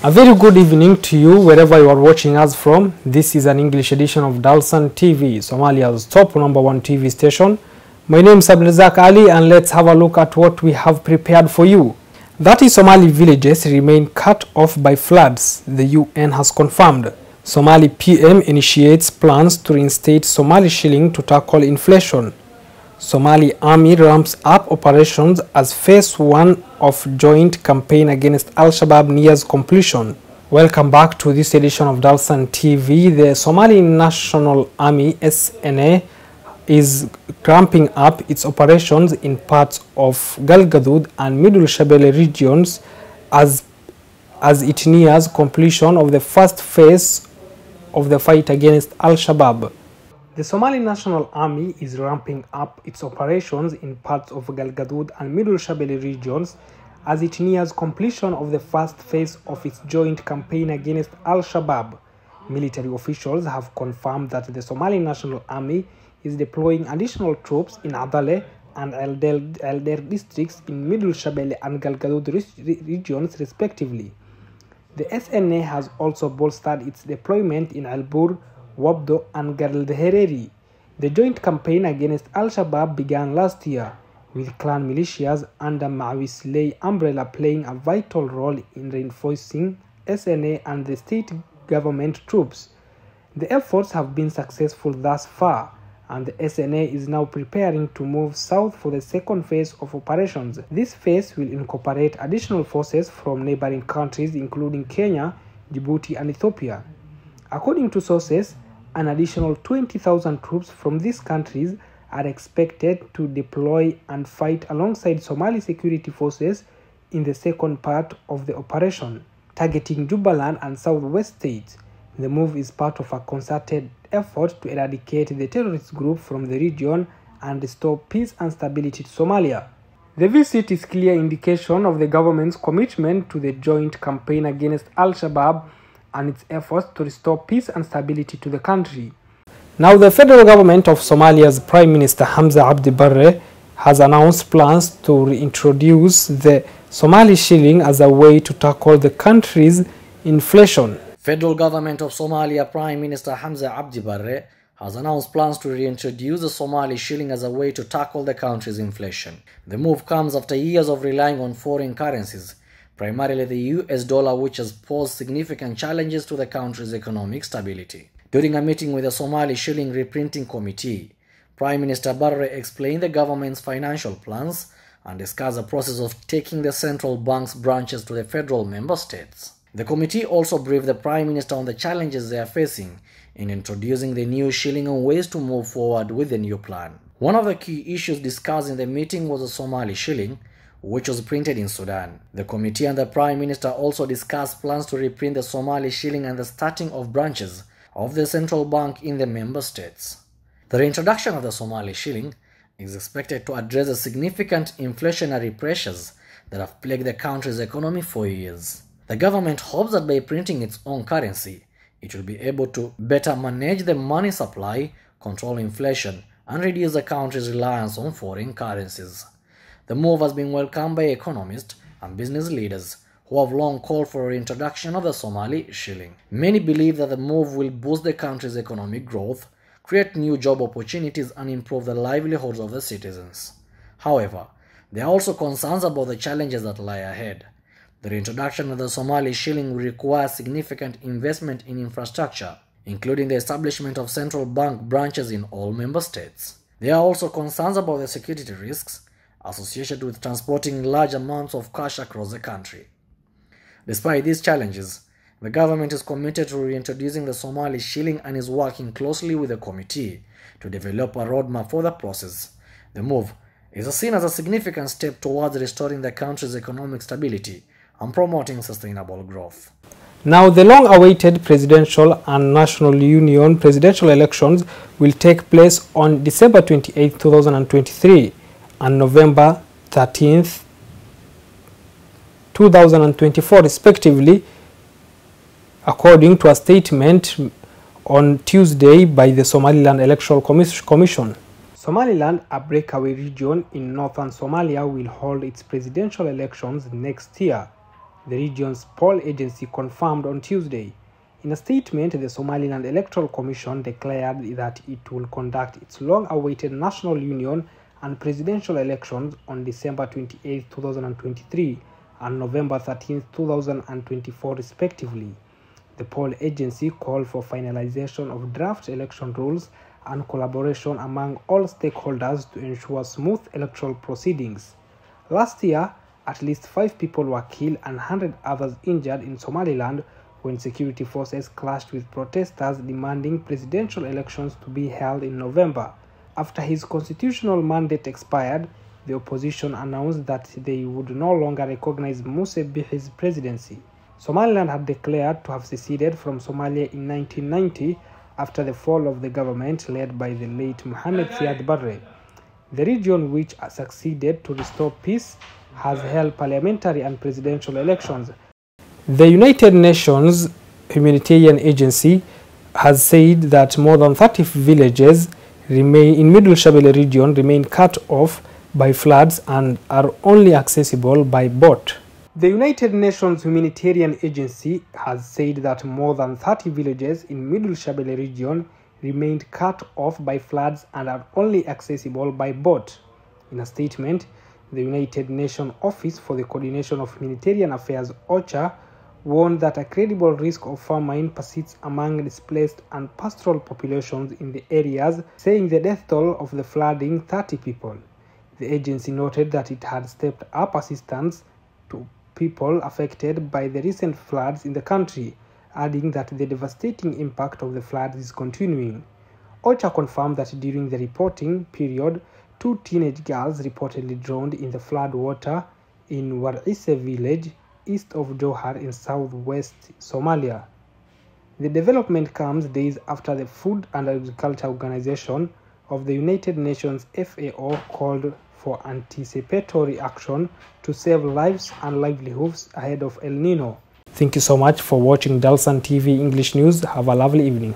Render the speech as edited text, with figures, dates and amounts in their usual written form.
A very good evening to you wherever you are watching us from. This is an English edition of Dalsan TV, Somalia's top #1 TV station. My name is Abdelrazak Ali, and let's have a look at what we have prepared for you. 30 Somali villages remain cut off by floods, the UN has confirmed. Somali PM initiates plans to reinstate Somali shilling to tackle inflation. Somali army ramps up operations as phase 1 of joint campaign against Al-Shabaab nears completion. Welcome back to this edition of Dalsan TV. The Somali National Army SNA is ramping up its operations in parts of Galgaduud and Middle Shabelle regions as it nears completion of the first phase of the fight against Al-Shabaab. The Somali National Army is ramping up its operations in parts of Galgaduud and Middle Shabelle regions as it nears completion of the first phase of its joint campaign against Al-Shabaab. Military officials have confirmed that the Somali National Army is deploying additional troops in Adale and Elder districts in Middle Shabelle and Galgaduud regions respectively. The SNA has also bolstered its deployment in Albur, Wabdo and Galdhereri. The joint campaign against Al-Shabaab began last year, with clan militias under Mawisley umbrella playing a vital role in reinforcing SNA and the state government troops. The efforts have been successful thus far, and the SNA is now preparing to move south for the second phase of operations. This phase will incorporate additional forces from neighboring countries including Kenya, Djibouti and Ethiopia. According to sources, an additional 20,000 troops from these countries are expected to deploy and fight alongside Somali security forces in the second part of the operation, targeting Jubaland and southwest states. The move is part of a concerted effort to eradicate the terrorist group from the region and restore peace and stability to Somalia. The visit is clear indication of the government's commitment to the joint campaign against Al-Shabaab and its efforts to restore peace and stability to the country. Now, the federal government of Somalia's Prime Minister Hamza Abdi Barre has announced plans to reintroduce the Somali shilling as a way to tackle the country's inflation. Federal government of Somalia Prime Minister Hamza Abdi Barre has announced plans to reintroduce the Somali shilling as a way to tackle the country's inflation. The move comes after years of relying on foreign currencies, primarily the US dollar, which has posed significant challenges to the country's economic stability. During a meeting with the Somali Shilling Reprinting Committee, Prime Minister Barre explained the government's financial plans and discussed the process of taking the central bank's branches to the federal member states. The committee also briefed the Prime Minister on the challenges they are facing in introducing the new shilling and ways to move forward with the new plan. One of the key issues discussed in the meeting was the Somali shilling, which was printed in Sudan. The committee and the Prime Minister also discussed plans to reprint the Somali shilling and the starting of branches of the central bank in the member states. The reintroduction of the Somali shilling is expected to address the significant inflationary pressures that have plagued the country's economy for years. The government hopes that by printing its own currency, it will be able to better manage the money supply, control inflation, and reduce the country's reliance on foreign currencies. The move has been welcomed by economists and business leaders who have long called for a reintroduction of the Somali shilling. Many believe that the move will boost the country's economic growth, create new job opportunities, and improve the livelihoods of the citizens. However, there are also concerns about the challenges that lie ahead. The reintroduction of the Somali shilling will require significant investment in infrastructure, including the establishment of central bank branches in all member states. There are also concerns about the security risks associated with transporting large amounts of cash across the country. Despite these challenges, the government is committed to reintroducing the Somali shilling and is working closely with the committee to develop a roadmap for the process. The move is seen as a significant step towards restoring the country's economic stability and promoting sustainable growth. Now, the long-awaited presidential and national union presidential elections will take place on December 28, 2023 and November 13th, 2024 respectively, according to a statement on Tuesday by the Somaliland Electoral Commission. Somaliland, a breakaway region in northern Somalia, will hold its presidential elections next year. the region's poll agency confirmed on Tuesday. In a statement, the Somaliland Electoral Commission declared that it will conduct its long-awaited national union and presidential elections on December 28, 2023 and November 13, 2024 respectively. The poll agency called for finalization of draft election rules and collaboration among all stakeholders to ensure smooth electoral proceedings. Last year, at least 5 people were killed and 100 others injured in Somaliland when security forces clashed with protesters demanding presidential elections to be held in November. After his constitutional mandate expired, the opposition announced that they would no longer recognize Muse Bihi's presidency. Somaliland had declared to have seceded from Somalia in 1990 after the fall of the government led by the late Mohamed Siad Barre. The region, which succeeded to restore peace, has held parliamentary and presidential elections. The United Nations Humanitarian Agency has said that more than 30 villages in Middle Shabelle region remain cut off by floods and are only accessible by boat. The United Nations Humanitarian Agency has said that more than 30 villages in Middle Shabelle region remained cut off by floods and are only accessible by boat. In a statement, the United Nations Office for the Coordination of Humanitarian Affairs (OCHA) warned that a credible risk of famine persists among displaced and pastoral populations in the areas, saying the death toll of the flooding 30 people. The agency noted that it had stepped up assistance to people affected by the recent floods in the country, adding that the devastating impact of the floods is continuing. OCHA confirmed that during the reporting period, 2 teenage girls reportedly drowned in the flood water in War'ise village, east of Johar in southwest Somalia. The development comes days after the Food and Agriculture Organization of the United Nations FAO called for anticipatory action to save lives and livelihoods ahead of El Nino. Thank you so much for watching Dalsan TV English News. Have a lovely evening.